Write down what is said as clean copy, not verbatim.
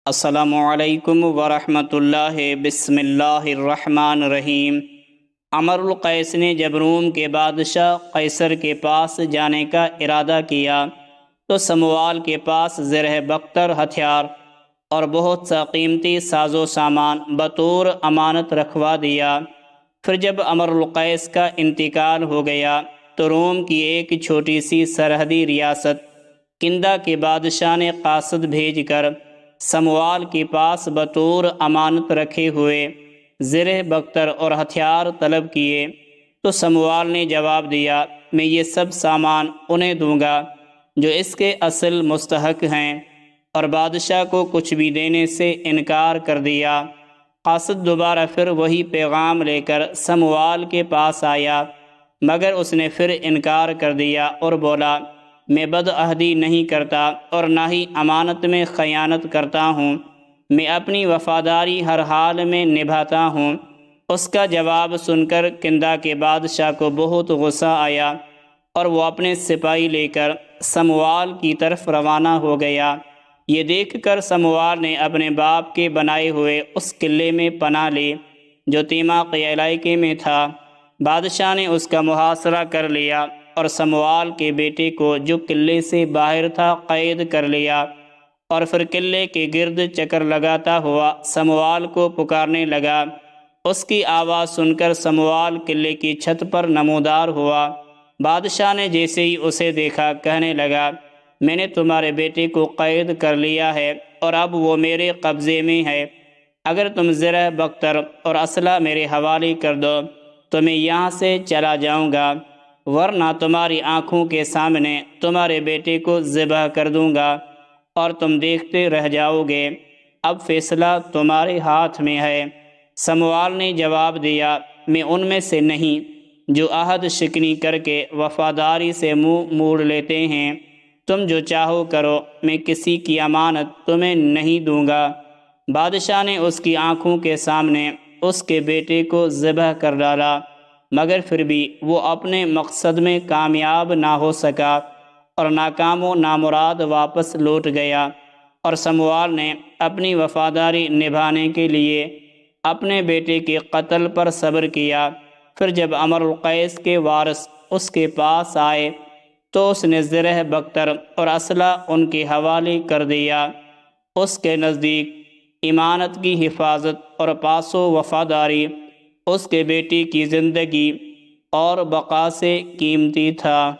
السلام علیکم ورحمۃ اللہ۔ بسم اللہ الرحمن الرحیم۔ امر القیس نے جب روم کے بادشاہ قیصر کے پاس جانے کا ارادہ کیا تو سموال کے پاس زرہ بختر ہتھیار اور بہت سا قیمتی ساز و سامان بطور امانت رکھوا دیا۔ پھر جب امر القیس کا انتقال ہو گیا تو روم کی ایک چھوٹی سی سرحدی ریاست کندہ کے بادشاہ نے قاصد بھیج کر سموال کے پاس بطور امانت رکھے ہوئے زرہ بختر اور ہتھیار طلب کیے تو سموال نے جواب دیا، میں یہ سب سامان انہیں دوں گا جو اس کے اصل مستحق ہیں، اور بادشاہ کو کچھ بھی دینے سے انکار کر دیا۔ قاصد دوبارہ پھر وہی پیغام لے کر سموال کے پاس آیا، مگر اس نے پھر انکار کر دیا اور بولا، میں بدعہدی نہیں کرتا اور نہ ہی امانت میں خیانت کرتا ہوں، میں اپنی وفاداری ہر حال میں نبھاتا ہوں۔ اس کا جواب سن کر کندہ کے بادشاہ کو بہت غصہ آیا اور وہ اپنے سپاہی لے کر سموال کی طرف روانہ ہو گیا۔ یہ دیکھ کر سموال نے اپنے باپ کے بنائے ہوئے اس قلعے میں پناہ لی جو تیماق علاقے میں تھا۔ بادشاہ نے اس کا محاصرہ کر لیا اور سموال کے بیٹے کو جو قلعے سے باہر تھا قید کر لیا، اور پھر قلعے کے گرد چکر لگاتا ہوا سموال کو پکارنے لگا۔ اس کی آواز سن کر سموال قلعے کی چھت پر نمودار ہوا۔ بادشاہ نے جیسے ہی اسے دیکھا کہنے لگا، میں نے تمہارے بیٹے کو قید کر لیا ہے اور اب وہ میرے قبضے میں ہے۔ اگر تم زرہ بختر اور اسلحہ میرے حوالے کر دو تو میں یہاں سے چلا جاؤں گا، ورنہ تمہاری آنکھوں کے سامنے تمہارے بیٹے کو ذبح کر دوں گا اور تم دیکھتے رہ جاؤ گے۔ اب فیصلہ تمہارے ہاتھ میں ہے۔ سموال نے جواب دیا، میں ان میں سے نہیں جو عہد شکنی کر کے وفاداری سے منہ موڑ لیتے ہیں۔ تم جو چاہو کرو، میں کسی کی امانت تمہیں نہیں دوں گا۔ بادشاہ نے اس کی آنکھوں کے سامنے اس کے بیٹے کو ذبح کر ڈالا، مگر پھر بھی وہ اپنے مقصد میں کامیاب نہ ہو سکا اور ناکام و نامراد واپس لوٹ گیا۔ اور سموال نے اپنی وفاداری نبھانے کے لیے اپنے بیٹے کے قتل پر صبر کیا۔ پھر جب امر القیس کے وارث اس کے پاس آئے تو اس نے زرہ بختر اور اسلحہ ان کے حوالے کر دیا۔ اس کے نزدیک امانت کی حفاظت اور پاس و وفاداری اس کے بیٹے کی زندگی اور بقا سے قیمتی تھا۔